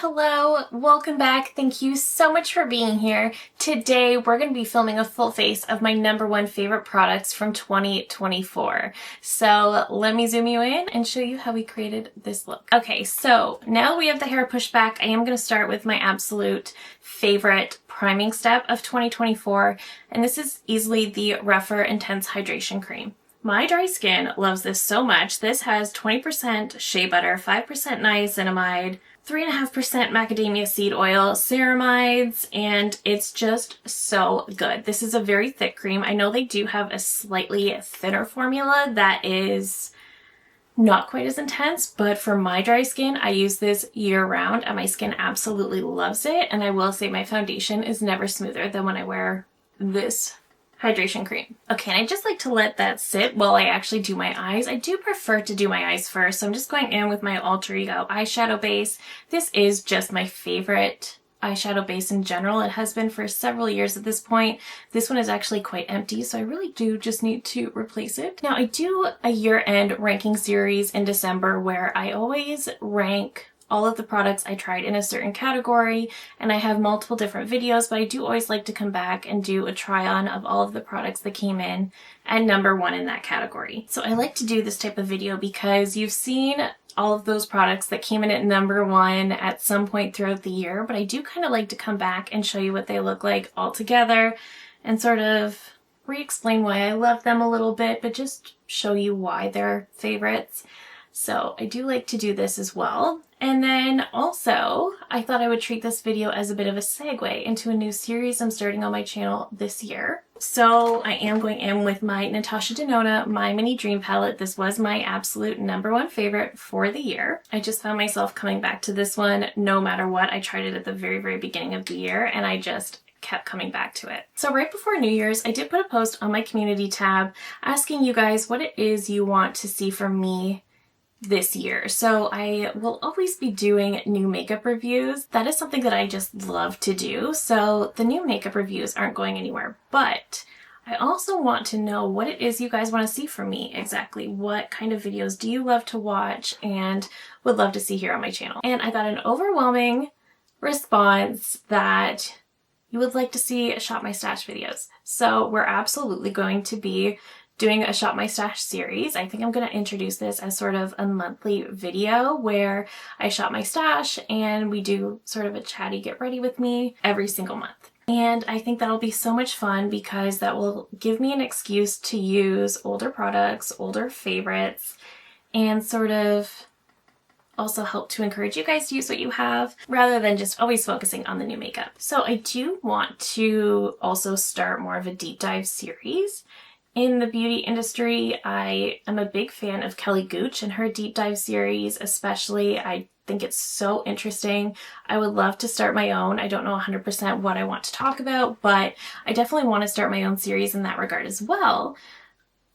Hello, welcome back. Thank you so much for being here. Today we're going to be filming a full face of my #1 favorite products from 2024. So let me zoom you in and show you how we created this look. Okay, so now we have the hair pushed back. I am going to start with my absolute favorite priming step of 2024, and this is easily the Rougher Intense Hydration Cream. My dry skin loves this so much. This has 20% shea butter, 5% niacinamide, 3.5% macadamia seed oil, ceramides, and it's just so good. This is a very thick cream. I know they do have a slightly thinner formula that is not quite as intense, but for my dry skin, I use this year round and my skin absolutely loves it. And I will say my foundation is never smoother than when I wear this hydration cream. Okay, and I just like to let that sit while I actually do my eyes. I do prefer to do my eyes first, so I'm just going in with my Alter Ego eyeshadow base. This is just my favorite eyeshadow base in general. It has been for several years at this point. This one is actually quite empty, so I really do just need to replace it. Now, I do a year-end ranking series in December where I always rank all of the products I tried in a certain category, and I have multiple different videos, but I do always like to come back and do a try-on of all of the products that came in at #1 in that category. So I like to do this type of video because you've seen all of those products that came in at #1 at some point throughout the year, but I do kind of like to come back and show you what they look like all together and sort of re-explain why I love them a little bit, but just show you why they're favorites. So I do like to do this as well. And then also, I thought I would treat this video as a bit of a segue into a new series I'm starting on my channel this year. So I am going in with my Natasha Denona My Mini Dream Palette. This was my absolute #1 favorite for the year. I just found myself coming back to this one no matter what. I tried it at the very beginning of the year and I just kept coming back to it. So right before New Year's, I did put a post on my community tab asking you guys what it is you want to see from me this year. So I will always be doing new makeup reviews. That is something that I just love to do. So the new makeup reviews aren't going anywhere, but I also want to know what it is you guys want to see from me exactly. What kind of videos do you love to watch and would love to see here on my channel? And I got an overwhelming response that you would like to see Shop My Stash videos. So we're absolutely going to be doing a Shop My Stash series. I think I'm going to introduce this as sort of a monthly video where I shop my stash and we do sort of a chatty get ready with me every single month. And I think that'll be so much fun because that will give me an excuse to use older products, older favorites, and sort of also help to encourage you guys to use what you have rather than just always focusing on the new makeup. So I do want to also start more of a deep dive series in the beauty industry. I am a big fan of Kelly Gooch and her deep dive series, especially. I think it's so interesting. I would love to start my own. I don't know 100% what I want to talk about, but I definitely want to start my own series in that regard as well.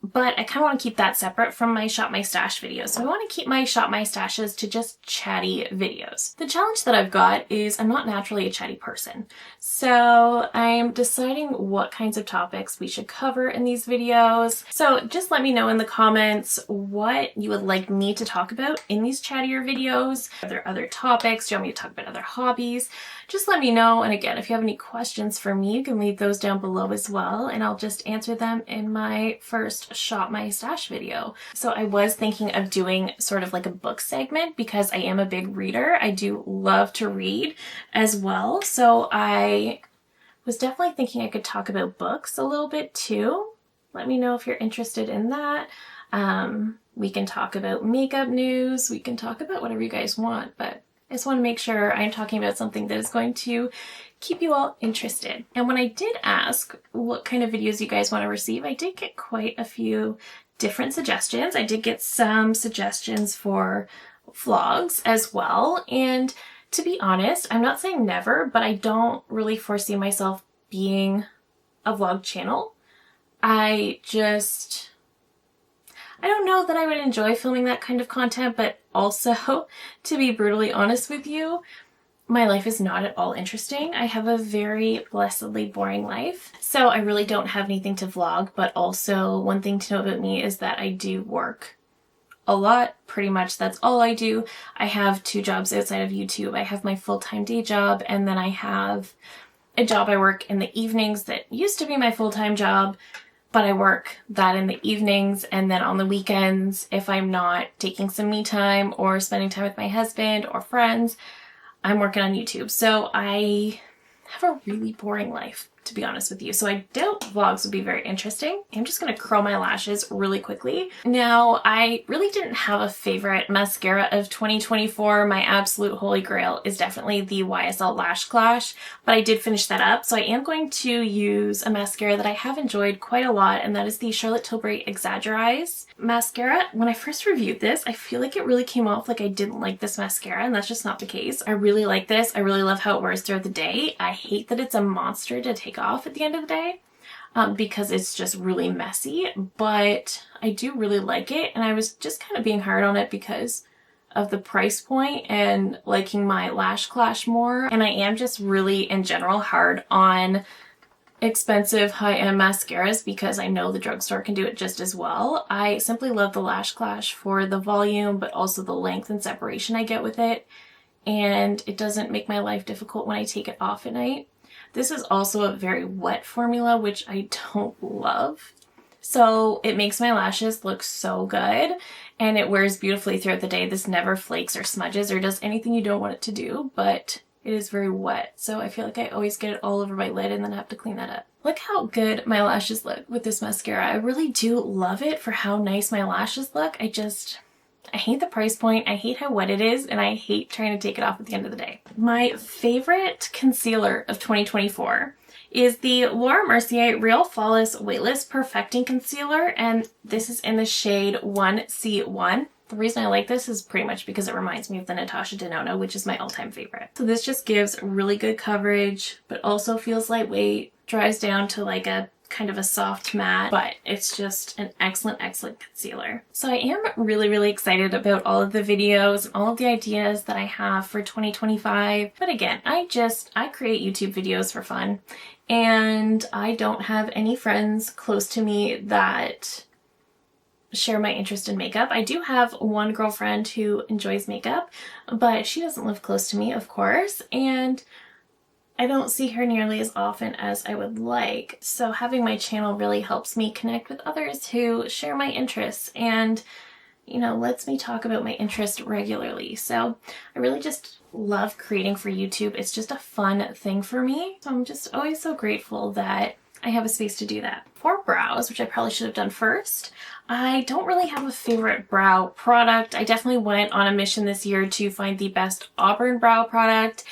But I kind of want to keep that separate from my Shop My Stash videos. So I want to keep my Shop My Stashes to just chatty videos. The challenge that I've got is I'm not naturally a chatty person. So I'm deciding what kinds of topics we should cover in these videos. So just let me know in the comments what you would like me to talk about in these chattier videos. Are there other topics? Do you want me to talk about other hobbies? Just let me know. And again, if you have any questions for me, you can leave those down below as well, and I'll just answer them in my first Shop My Stash video. So I was thinking of doing sort of like a book segment because I am a big reader. I do love to read as well. So I was definitely thinking I could talk about books a little bit too. Let me know if you're interested in that. We can talk about makeup news. We can talk about whatever you guys want, but I just want to make sure I'm talking about something that is going to keep you all interested. And when I did ask what kind of videos you guys want to receive, I did get quite a few different suggestions. I did get some suggestions for vlogs as well. And to be honest, I'm not saying never, but I don't really foresee myself being a vlog channel. I don't know that I would enjoy filming that kind of content, but also, to be brutally honest with you, my life is not at all interesting. I have a very blessedly boring life, so I really don't have anything to vlog, but also one thing to know about me is that I do work a lot. Pretty much that's all I do. I have 2 jobs outside of YouTube. I have my full-time day job, and then I have a job I work in the evenings that used to be my full-time job, but I work that in the evenings, and then on the weekends, if I'm not taking some me time or spending time with my husband or friends, I'm working on YouTube. So I have a really boring life, to be honest with you. So I doubt vlogs would be very interesting. I'm just gonna curl my lashes really quickly. Now, I really didn't have a favorite mascara of 2024. My absolute holy grail is definitely the YSL Lash Clash, but I did finish that up. So I am going to use a mascara that I have enjoyed quite a lot, and that is the Charlotte Tilbury Exaggerize mascara. When I first reviewed this, I feel like it really came off like I didn't like this mascara, and that's just not the case. I really like this. I really love how it wears throughout the day. I hate that it's a monster to take off at the end of the day because it's just really messy, but I do really like it, and I was just kind of being hard on it because of the price point and liking my Lash Clash more. And I am just really in general hard on expensive high-end mascaras because I know the drugstore can do it just as well. I simply love the Lash Clash for the volume, but also the length and separation I get with it, and it doesn't make my life difficult when I take it off at night. This is also a very wet formula, which I don't love. So it makes my lashes look so good, and it wears beautifully throughout the day. This never flakes or smudges or does anything you don't want it to do, but it is very wet. So I feel like I always get it all over my lid and then I have to clean that up. Look how good my lashes look with this mascara. I really do love it for how nice my lashes look. I hate the price point, I hate how wet it is, and I hate trying to take it off at the end of the day. My favorite concealer of 2024 is the Laura Mercier Real Flawless Weightless Perfecting Concealer, and this is in the shade 1C1. The reason I like this is pretty much because it reminds me of the Natasha Denona, which is my all-time favorite. So this just gives really good coverage, but also feels lightweight, dries down to like a kind of a soft matte, but it's just an excellent concealer. So I am really excited about all of the videos and all of the ideas that I have for 2025. But again, I create YouTube videos for fun, and I don't have any friends close to me that share my interest in makeup. I do have one girlfriend who enjoys makeup, but she doesn't live close to me, of course, and I don't see her nearly as often as I would like. So having my channel really helps me connect with others who share my interests and, you know, lets me talk about my interest regularly. So I really just love creating for YouTube. It's just a fun thing for me. So I'm just always so grateful that I have a space to do that. For brows, which I probably should have done first, I don't really have a favorite brow product. I definitely went on a mission this year to find the best Auburn brow product,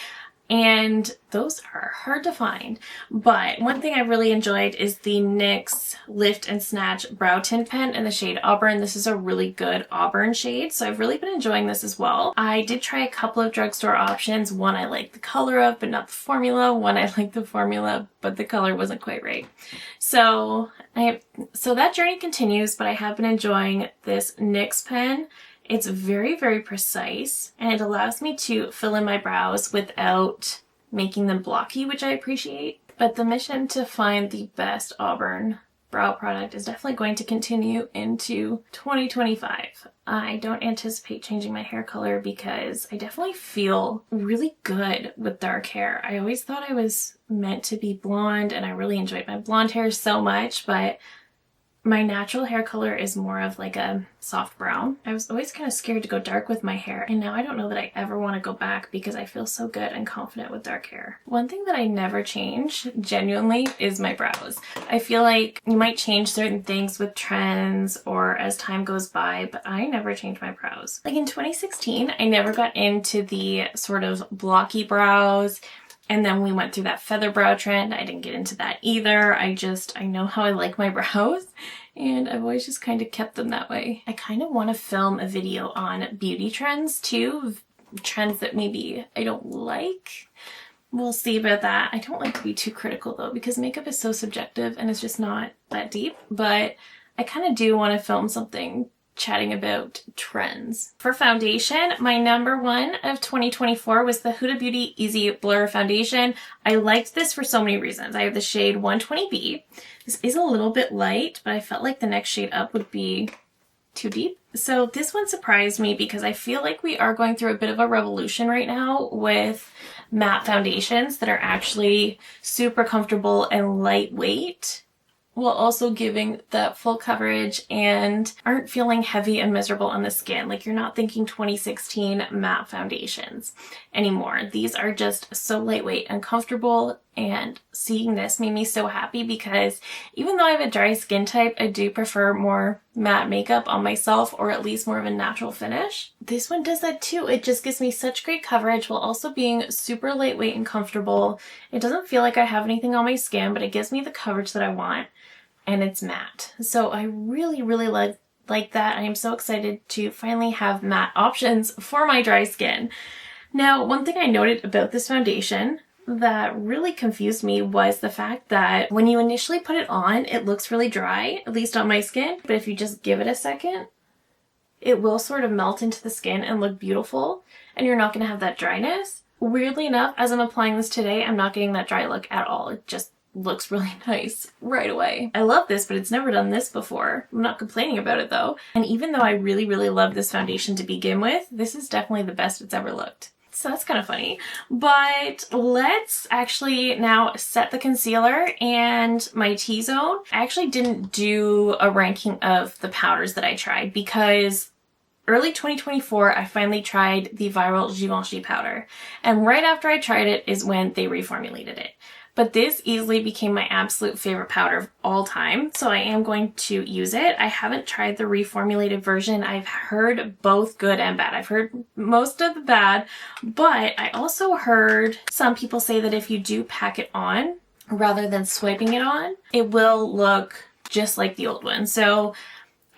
and those are hard to find. But one thing I really enjoyed is the NYX Lift and Snatch Brow Tint Pen in the shade Auburn. This is a really good Auburn shade, so I've really been enjoying this as well. I did try a couple of drugstore options. One I liked the color of, but not the formula. One I liked the formula, but the color wasn't quite right. So that journey continues, but I have been enjoying this NYX pen. It's very precise, and it allows me to fill in my brows without making them blocky, which I appreciate. But the mission to find the best Auburn brow product is definitely going to continue into 2025. I don't anticipate changing my hair color because I definitely feel really good with dark hair. I always thought I was meant to be blonde, and I really enjoyed my blonde hair so much, but my natural hair color is more of like a soft brown. I was always kind of scared to go dark with my hair, and now I don't know that I ever want to go back because I feel so good and confident with dark hair. One thing that I never change, genuinely, is my brows. I feel like you might change certain things with trends or as time goes by, but I never change my brows. Like in 2016, I never got into the sort of blocky brows. And then we went through that feather brow trend. I didn't get into that either. I know how I like my brows, and I've always just kind of kept them that way. I kind of want to film a video on beauty trends too, trends that maybe I don't like. We'll see about that. I don't like to be too critical though, because makeup is so subjective and it's just not that deep, but I kind of do want to film something chatting about trends. For foundation, my number one of 2024 was the Huda Beauty Easy Blur Foundation. I liked this for so many reasons. I have the shade 120B. This is a little bit light, but I felt like the next shade up would be too deep. So this one surprised me because I feel like we are going through a bit of a revolution right now with matte foundations that are actually super comfortable and lightweight, while also giving that full coverage and aren't feeling heavy and miserable on the skin. Like, you're not thinking 2016 matte foundations anymore. These are just so lightweight and comfortable, and seeing this made me so happy because even though I have a dry skin type, I do prefer more matte makeup on myself, or at least more of a natural finish. This one does that too. It just gives me such great coverage while also being super lightweight and comfortable. It doesn't feel like I have anything on my skin, but it gives me the coverage that I want. And it's matte. So I really like that. I am so excited to finally have matte options for my dry skin. Now, one thing I noted about this foundation that really confused me was the fact that when you initially put it on, it looks really dry, at least on my skin. But if you just give it a second, it will sort of melt into the skin and look beautiful, and you're not going to have that dryness. Weirdly enough, as I'm applying this today, I'm not getting that dry look at all. It just looks really nice right away. I love this, but it's never done this before. I'm not complaining about it though. And even though I really love this foundation to begin with, this is definitely the best it's ever looked. So that's kind of funny. But let's actually now set the concealer and my T-zone. I actually didn't do a ranking of the powders that I tried because early 2024, I finally tried the viral Givenchy powder. And right after I tried it is when they reformulated it. But this easily became my absolute favorite powder of all time, so I am going to use it. I haven't tried the reformulated version. I've heard both good and bad. I've heard most of the bad, but I also heard some people say that if you do pack it on rather than swiping it on, it will look just like the old one. So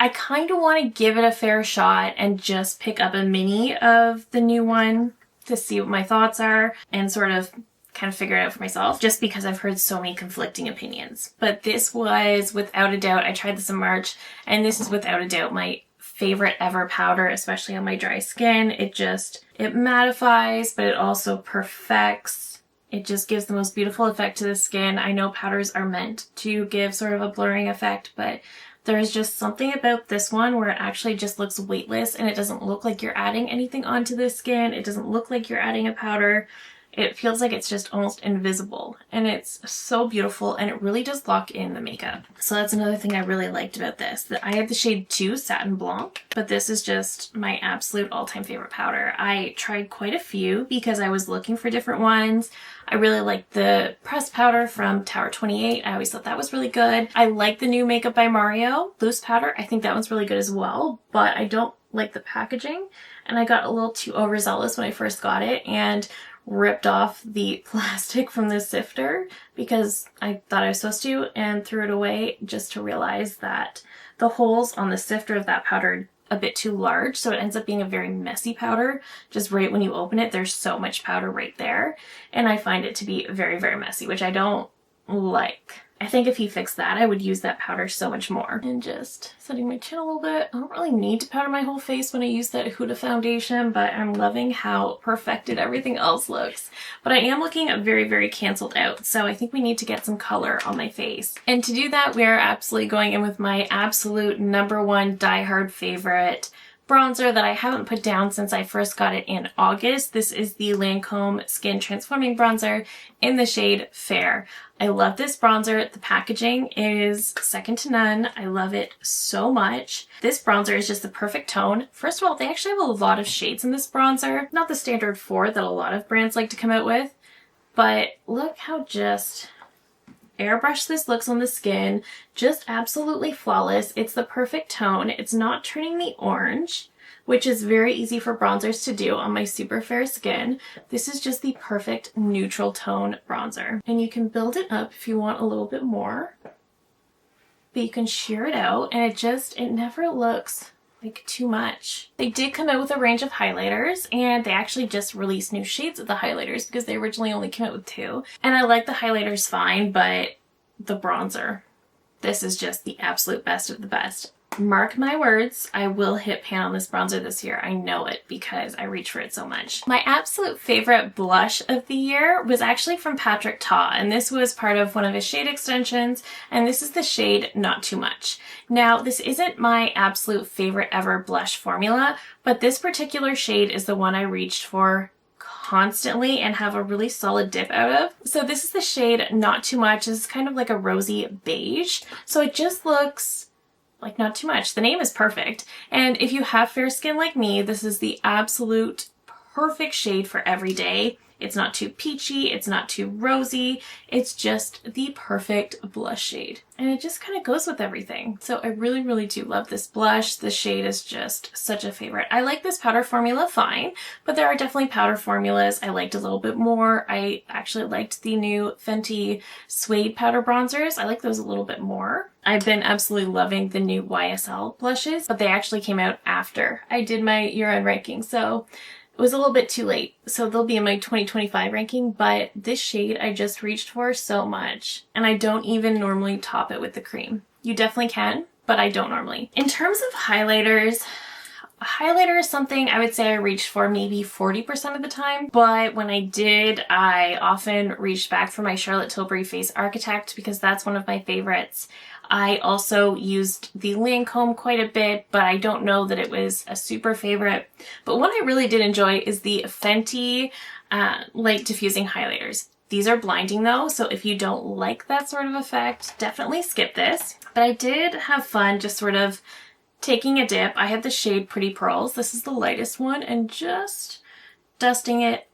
I kind of want to give it a fair shot and just pick up a mini of the new one to see what my thoughts are and sort of kind of figure it out for myself, just because I've heard so many conflicting opinions. But this was without a doubt, I tried this in March, and this is without a doubt my favorite ever powder, especially on my dry skin. It mattifies, but it also perfects. It just gives the most beautiful effect to the skin. I know powders are meant to give sort of a blurring effect, but there's just something about this one where it actually just looks weightless, and it doesn't look like you're adding anything onto the skin. It doesn't look like you're adding a powder. It feels like it's just almost invisible, and it's so beautiful, and it really does lock in the makeup. So that's another thing I really liked about this. That I have the shade 2 Satin Blanc, but this is just my absolute all-time favorite powder. I tried quite a few because I was looking for different ones. I really liked the pressed powder from Tower 28. I always thought that was really good. I like the new Makeup by Mario loose powder. I think that one's really good as well, but I don't like the packaging, and I got a little too overzealous when I first got it and ripped off the plastic from the sifter because I thought I was supposed to, and threw it away just to realize that the holes on the sifter of that powder are a bit too large, so it ends up being a very messy powder. Just right when you open it, there's so much powder right there, and I find it to be very messy, which I don't like. I think if he fixed that, I would use that powder so much more. And just setting my chin a little bit. I don't really need to powder my whole face when I use that Huda foundation, but I'm loving how perfected everything else looks. But I am looking very canceled out, so I think we need to get some color on my face. And to do that, we are absolutely going in with my absolute #1 diehard favorite bronzer that I haven't put down since I first got it in August. This is the Lancome Skin Transforming Bronzer in the shade Fair. I love this bronzer. The packaging is second to none. I love it so much. This bronzer is just the perfect tone. First of all, they actually have a lot of shades in this bronzer. Not the standard 4 that a lot of brands like to come out with, but look how just airbrush this looks on the skin. Just absolutely flawless. It's the perfect tone. It's not turning the orange, which is very easy for bronzers to do on my super fair skin. This is just the perfect neutral tone bronzer. And you can build it up if you want a little bit more, but you can sheer it out, and it never looks like too much. They did come out with a range of highlighters, and they actually just released new shades of the highlighters because they originally only came out with 2. And I like the highlighters fine, but the bronzer, this is just the absolute best of the best. mark my words, I will hit pan on this bronzer this year. I know it because I reach for it so much. My absolute favorite blush of the year was actually from Patrick Ta, and this was part of one of his shade extensions, and this is the shade Not Too Much. Now, this isn't my absolute favorite ever blush formula, but this particular shade is the one I reached for constantly and have a really solid dip out of. So this is the shade Not Too Much. It's kind of like a rosy beige. So it just looks like not too much. The name is perfect. And if you have fair skin like me, this is the absolute perfect shade for every day. It's not too peachy, it's not too rosy, it's just the perfect blush shade. And it just kind of goes with everything. So I really, really do love this blush. The shade is just such a favorite. I like this powder formula fine, but there are definitely powder formulas I liked a little bit more. I actually liked the new Fenty Suede powder bronzers. I like those a little bit more. I've been absolutely loving the new YSL blushes, but they actually came out after I did my year-end ranking, so it was a little bit too late. So they'll be in my 2025 ranking, but this shade I just reached for so much, and I don't even normally top it with the cream. You definitely can, but I don't normally. In terms of highlighters, a highlighter is something I would say I reached for maybe 40% of the time, but when I did, I often reached back for my Charlotte Tilbury Face Architect because that's one of my favorites. I also used the Lancome quite a bit, but I don't know that it was a super favorite. But one I really did enjoy is the Fenty Light Diffusing Highlighters. These are blinding though, so if you don't like that sort of effect, definitely skip this. But I did have fun just sort of taking a dip. I had the shade Pretty Pearls. This is the lightest one, and just dusting it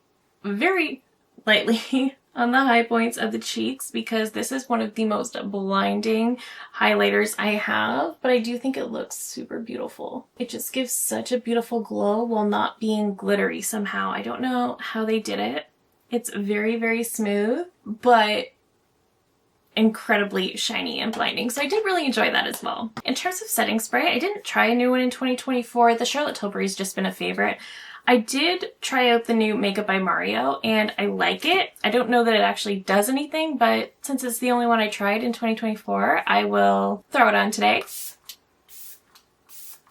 very lightly on the high points of the cheeks because this is one of the most blinding highlighters I have, but I do think it looks super beautiful. It just gives such a beautiful glow while not being glittery somehow. I don't know how they did it. It's very, very smooth, but incredibly shiny and blinding. So I did really enjoy that as well. In terms of setting spray, I didn't try a new one in 2024. The Charlotte Tilbury's just been a favorite. I did try out the new Makeup by Mario and I like it. I don't know that it actually does anything, but since it's the only one I tried in 2024, I will throw it on today.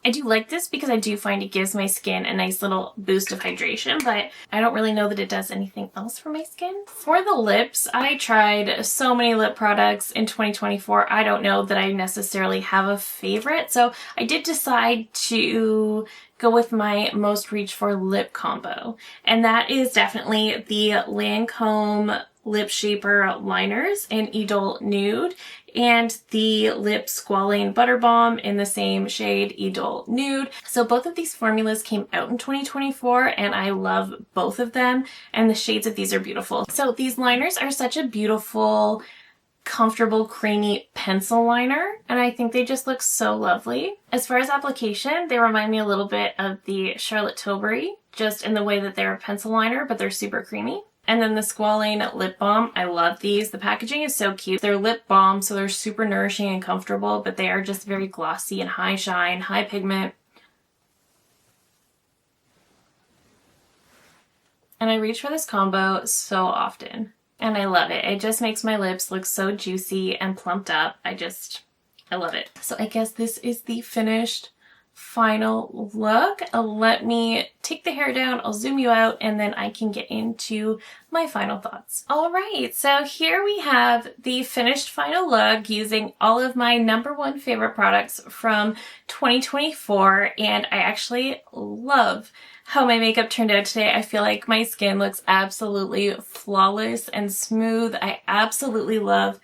I do like this because I do find it gives my skin a nice little boost of hydration, but I don't really know that it does anything else for my skin. For the lips, I tried so many lip products in 2024. I don't know that I necessarily have a favorite, so I did decide to go with my most reach for lip combo, and that is definitely the Lancome Lip Shaper Liners in Idole Nude and the Lip Squalane Butter Balm in the same shade, Idole Nude. So both of these formulas came out in 2024 and I love both of them, and the shades of these are beautiful. So these liners are such a beautiful, comfortable, creamy pencil liner, and I think they just look so lovely. As far as application, they remind me a little bit of the Charlotte Tilbury, just in the way that they're a pencil liner, but they're super creamy. And then the Squalane Lip Balm, I love these. The packaging is so cute. They're lip balm, so they're super nourishing and comfortable, but they are just very glossy and high shine, high pigment. And I reach for this combo so often, and I love it. It just makes my lips look so juicy and plumped up. I love it. So I guess this is the finished final look. Let me take the hair down, I'll zoom you out, and then I can get into my final thoughts. All right, so here we have the finished final look using all of my #1 favorite products from 2024, and I actually love how my makeup turned out today. I feel like my skin looks absolutely flawless and smooth. I absolutely love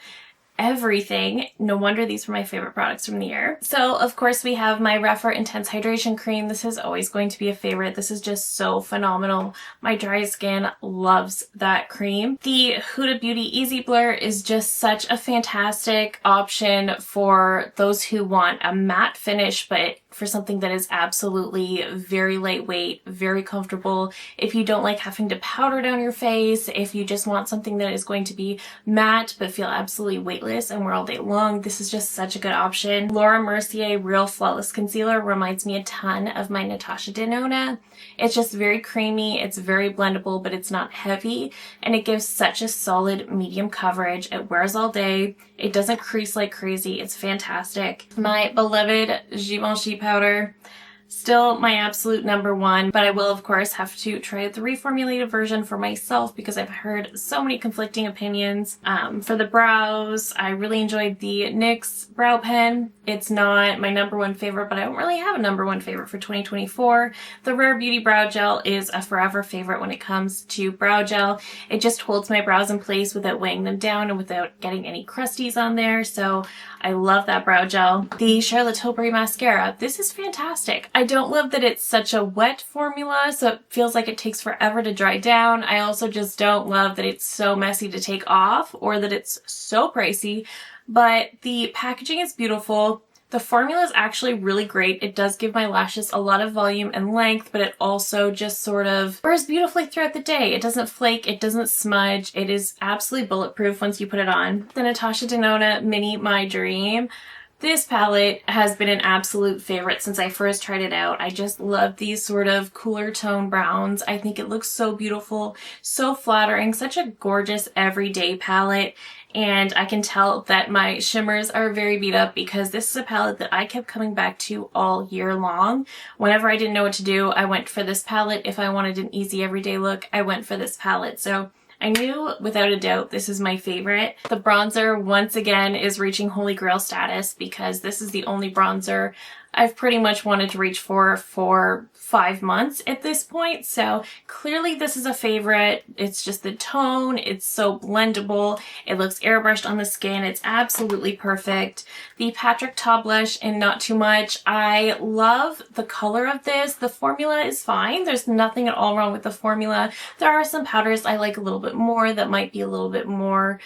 everything. No wonder these were my favorite products from the year. So of course we have my Refer Intense Hydration Cream. This is always going to be a favorite. This is just so phenomenal. My dry skin loves that cream. The Huda Beauty Easy Blur is just such a fantastic option for those who want a matte finish, but for something that is absolutely very lightweight, very comfortable. If you don't like having to powder down your face, if you just want something that is going to be matte but feel absolutely weightless weightless and wear all day long, this is just such a good option. Laura Mercier Real Flawless Concealer reminds me a ton of my Natasha Denona. It's just very creamy, it's very blendable, but it's not heavy, and it gives such a solid medium coverage. It wears all day. It doesn't crease like crazy. It's fantastic. My beloved Givenchy powder. Still my absolute number one, but I will of course have to try the reformulated version for myself because I've heard so many conflicting opinions. For the brows, I really enjoyed the NYX brow pen. It's not my number one favorite, but I don't really have a number one favorite for 2024. The Rare Beauty Brow Gel is a forever favorite when it comes to brow gel. It just holds my brows in place without weighing them down and without getting any crusties on there, so I love that brow gel. The Charlotte Tilbury Mascara. This is fantastic. I don't love that it's such a wet formula, so it feels like it takes forever to dry down. I also just don't love that it's so messy to take off or that it's so pricey, but the packaging is beautiful. The formula is actually really great. It does give my lashes a lot of volume and length, but it also just sort of wears beautifully throughout the day. It doesn't flake, it doesn't smudge. It is absolutely bulletproof once you put it on. The Natasha Denona Mini My Dream. This palette has been an absolute favorite since I first tried it out. I just love these sort of cooler tone browns. I think it looks so beautiful, so flattering, such a gorgeous everyday palette. And I can tell that my shimmers are very beat up because this is a palette that I kept coming back to all year long. Whenever I didn't know what to do, I went for this palette. If I wanted an easy everyday look, I went for this palette. So I knew without a doubt this is my favorite. The bronzer once again is reaching holy grail status because this is the only bronzer I've pretty much wanted to reach for 5 months at this point. So clearly this is a favorite. It's just the tone. It's so blendable. It looks airbrushed on the skin. It's absolutely perfect. The Patrick Top Blush in Not Too Much. I love the color of this. The formula is fine. There's nothing at all wrong with the formula. There are some powders I like a little bit more that might be a little bit more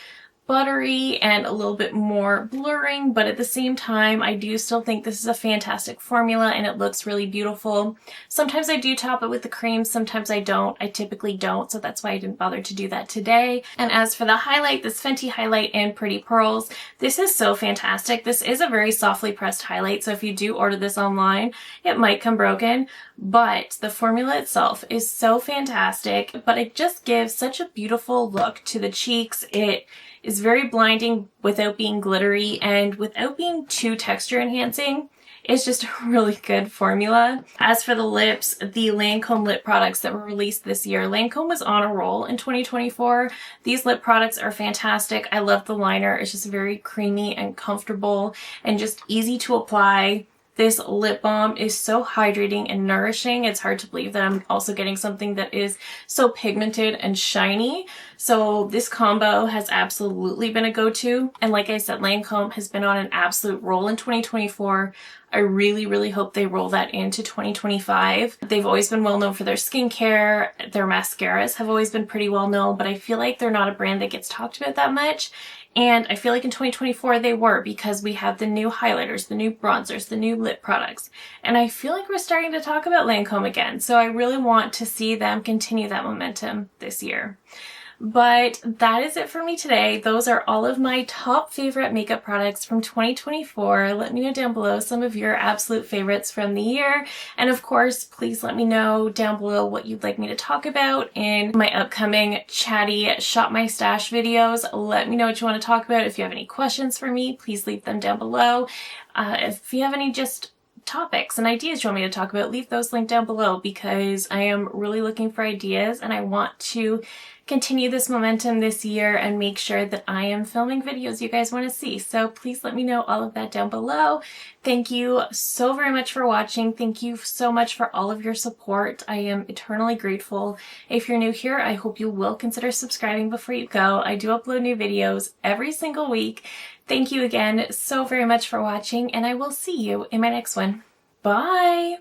buttery and a little bit more blurring, but at the same time I do still think this is a fantastic formula and it looks really beautiful. Sometimes I do top it with the cream, sometimes I don't. I typically don't, so that's why I didn't bother to do that today. And as for the highlight, this Fenty highlight in Pretty Pearls, this is so fantastic. This is a very softly pressed highlight, so if you do order this online, it might come broken, but the formula itself is so fantastic, but it just gives such a beautiful look to the cheeks. It is very blinding without being glittery and without being too texture enhancing. It's just a really good formula. As for the lips, the Lancome lip products that were released this year, Lancome was on a roll in 2024. These lip products are fantastic. I love the liner. It's just very creamy and comfortable and just easy to apply. This lip balm is so hydrating and nourishing. It's hard to believe that I'm also getting something that is so pigmented and shiny. So this combo has absolutely been a go-to. And like I said, Lancome has been on an absolute roll in 2024. I really, really hope they roll that into 2025. They've always been well known for their skincare. Their mascaras have always been pretty well known, but I feel like they're not a brand that gets talked about that much. And I feel like in 2024 they were, because we have the new highlighters, the new bronzers, the new lip products. And I feel like we're starting to talk about Lancome again. So I really want to see them continue that momentum this year. But that is it for me today. Those are all of my top favorite makeup products from 2024. Let me know down below some of your absolute favorites from the year. And of course, please let me know down below what you'd like me to talk about in my upcoming Chatty Shop My Stash videos. Let me know what you want to talk about. If you have any questions for me, please leave them down below. If you have any just topics and ideas you want me to talk about, leave those linked down below, because I am really looking for ideas and I want to continue this momentum this year and make sure that I am filming videos you guys want to see. So please let me know all of that down below. Thank you so very much for watching. Thank you so much for all of your support. I am eternally grateful. If you're new here, I hope you will consider subscribing before you go. I do upload new videos every single week. Thank you again so very much for watching, and I will see you in my next one. Bye!